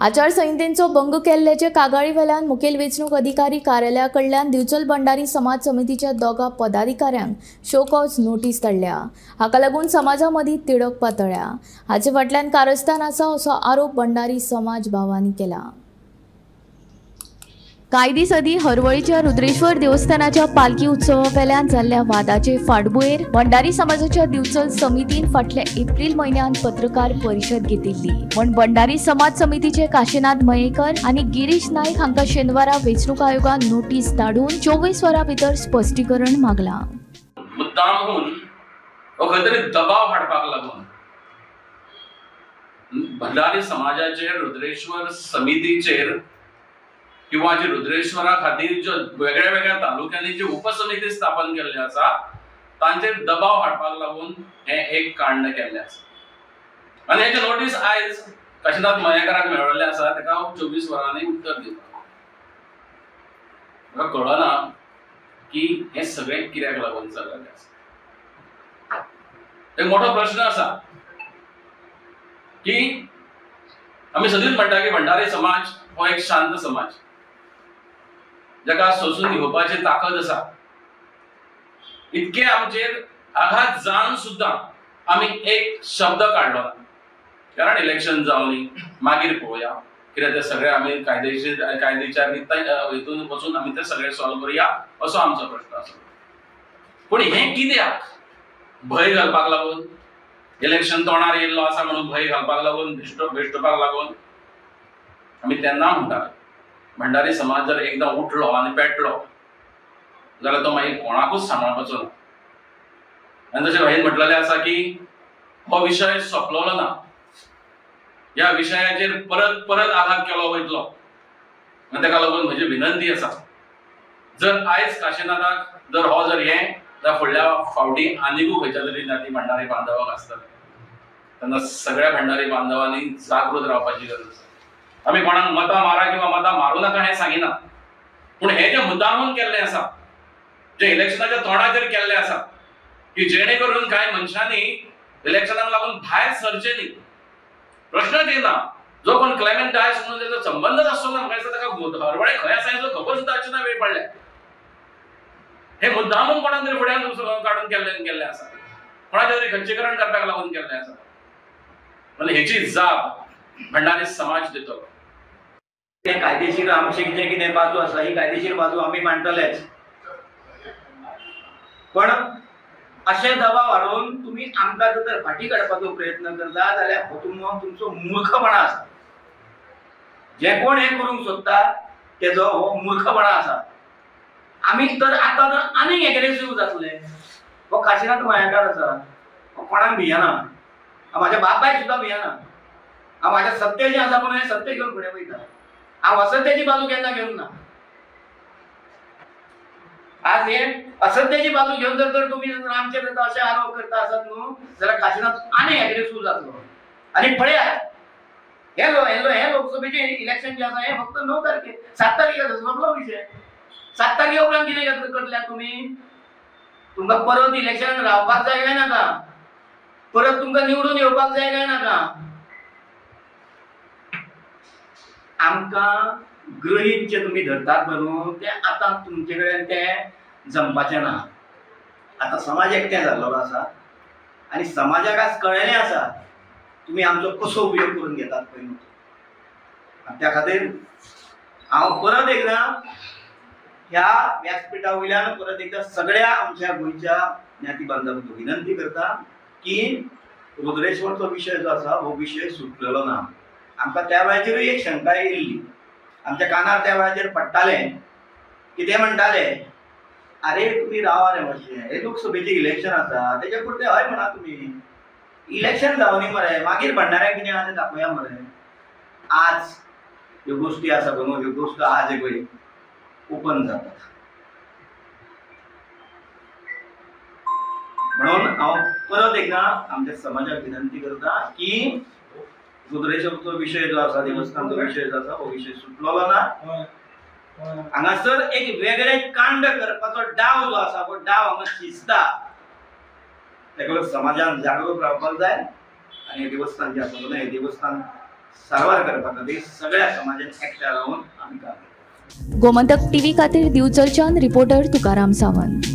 आचारसंहितेचो भंग केल्ल्याचे कागाळी वेल्यान मुखेल वेंचणूक अधिकारी कार्यालया कडल्यान दिवचल भंडारी समाज समितीच्या दोगा पदाधिकाऱ्यांक शो कॉज नोटीस धाडल्या। हाका लागून समाजा मदीं तिडक पातळ्ळ्या। हाचे फाटल्यान कारस्थान आसा असो आरोप भंडारी समाज भावांनी केला। कांय दीस आदीं हरवळीच्या रुद्रेश्वर देवस्थानाच्या पालखी उत्सवा वेल्यान जाल्ल्या वादाचे फाटभुंयेर भंडारी समाजाच्या दिवचल समितीन फाटल्या एप्रिल म्हयन्यात पत्रकार परिशद घेतिल्ली। पण भंडारी समाज समितीचे काशीनाथ मयेकर आनी गिरीश नायक हांकां शेनवारा वेंचणूक आयोगान नोटीस धाडून 24 वरां भितर स्पश्टीकरण मागलां। मुद्दामून खंय तरी दबाव हाडपाक लागून भंडारी समाजाचेर रुद्रेश्वर समितीचेर किंवा जे रुद्रेश्वरा खातीर जो वेगळ्या वेगळ्या तालुक्यांनी जे उपसमिती स्थापन केल्ले आसा तांचेर दबाव हाडपाक लागून हे एक कांड केल्ले आसा आनी हेचे नोटीस आयज काशीनाथ मयेकाराक मेळ्ळेले आसा। ताका 24 वरांनी उत्तर दिवपाक म्हाका कळना की हे सगळें कित्याक लागून चल्लेलें आसा। एक मोठो प्रश्न आसा की आमी सदांच म्हणटा की भंडारी समाज हो एक शांत समाज, जाका सोसून घेवपाची ताकद आसा। इतके आमचेर आघात जावन सुद्धा आमी एक शब्द काढलो ना, कारण इलेक्शन जावनी मागीर पळोवया कित्याक ते सगळे आमी कायदेच्या हितून वचून आमी ते सगळे सॉल्व करूया असो आमचो प्रश्न आसा। पूण हे कित्याक भंय घालपाक लागून, इलेक्शन तोंडार येयल्लो आसा म्हणून भंय घालपाक लागून, भेश्टोवपाक लागून आमी तेन्ना म्हणटाले भंडारी समाज जर एकदा उठलो आनी पेटलो जाल्यार तो मागीर कोणाकूच सांबाळपाचो ना। आनी जशें हांवें म्हटलेलें आसा की हो विशय सोंपलोलो ना, ह्या विशयाचेर परत परत आघात केलो वयतलो। आनी ताका लागून म्हजी विनंती आसा, जर आयज काशीनाथाक जर हो जर हे जाल्यार फुडल्या फावटी आनीकूय खंयच्या तरी जाती भंडारी बांधवाक आसतले, तेन्ना सगळ्या भंडारी बांधवांनी जागृत रावपाची गरज आसा। आमी कोणाक मतां मारा किंवा मतां मारूं नाका हें सांगिना, पूण हे जे मुद्दामून केल्लें आसा, जे इलेक्शनाच्या तोंडाचेर केल्लें आसा की जेणे करून कांय मनशांनी इलेक्शनाक लागून भायर सरचे न्ही। प्रश्नच येना, जो कोण क्लेमेंट डायस म्हणून तेजो संबंधच आसलो ना, म्हाका ताका हरवळे खंय आसा हेजो खबर सुद्दां आसची वेळ पडल्या। हे मुद्दामून कोणाक तरी फुड्यान काडून केल्लें आसा, कोणाचें तरी खच्चीकरण करपाक लागून केल्लें आसा। आनी हेची जाप भंडारी समाज दितलो। ते कायदेशीर आमची जे कितें बाजू आसा ही कायदेशीर बाजू आमी मांडटलेच, पण अशे दबाव हाडून तुम्ही आमकां जर फाटी काडपाचो प्रयत्न करता जाल्यार हो तुमचो मूर्खपणा आसा। जे कोण हे करूंक सोदता तेजो हो मूर्खपणा आसा। आमी तर आतां तर आनीक एग्रेसिव्ह जातले। हो काशीनाथ मयेकार आसा, हो कोणाक भियेना, म्हाज्या बापायक सुद्दां भियेना। हांव म्हाज्या सत्तेची आसा पूण हांवें सत्ते घेवन फुडें वयता, हांव असत्तेची बाजू केन्ना घेवंक ना। आज हे असत्तेची बाजू घेवन जर तुम्ही आमचेर अशे आरोप करता आसात न्हू जाल्यार काशीनाथ आनी एग्रेसिव्ह जातलो। आनी पळयात हे लोकसभेचे इलेक्शन जे आसा हे फक्त 9 तारखेर 7 तारखेर सोंपलो विशय। 7 तारखे उपरांत कितें करतल्यात तुमी? तुमकां परत इलेक्शन रावपाक जाय काय नाका? परत तुमकां निवडून येवपाक जाय काय नाका? आमकां गृहीत जे तुम्ही धरतात न्हू ते आतां तुमचे कडेन ते जमपाचें ना। आतां समाज एकठांय जाल्लो आसा आनी समाजाक आज कळ्ळेलें आसा तुम्ही आमचो कसो उपयोग करून घेतात पळय न्हू। आनी त्या खातीर हांव परत एकदा ह्या व्यासपीठा वयल्यान परत एकदा सगळ्या आमच्या गोंयच्या ज्ञाती बांधवांक विनंती करता की रुद्रेश्वरचो विशय जो आसा हो विशय सुटलेलो ना। आमकां त्या वेळाचेरूय एक शंका येयल्ली, आमच्या कानार त्या वेळाचेर पडटाले की ते म्हणटाले अरे तुम्ही रावा रे मातशें, हे लोकसभेचें इलेक्शन आसा तेच्या पुरते हय म्हणा तुम्ही, इलेक्शन जावनी मरे मागीर भंडाऱ्याक कितें आहा तें दाखोवया मरे। आज ह्यो गोश्टी आसा न्हू, ह्यो गोश्ट आज पळय ओपन जातात। म्हणून हांव परत एकदा आमच्या समाजाक विनंती करता की रुद्रेश्वरचो विशय जो आसा, देवस्थानचो विशय जो आसा हो विशय सुटलेलो ना। हांगासर एक वेगळे कांड करपाचो डाव जो आसा हो डाव हांगा शिजता, ताका समाजान जागरूक रावपाक जाय। आनी देवस्थान जे आसा हे देवस्थान सारवार करपा खातीर सगळ्या समाजान एकठांय रावन आमी काम करता. गोमंतक टीव्ही खातीर दिवचलच्यान रिपोर्टर तुकाराम सावंत.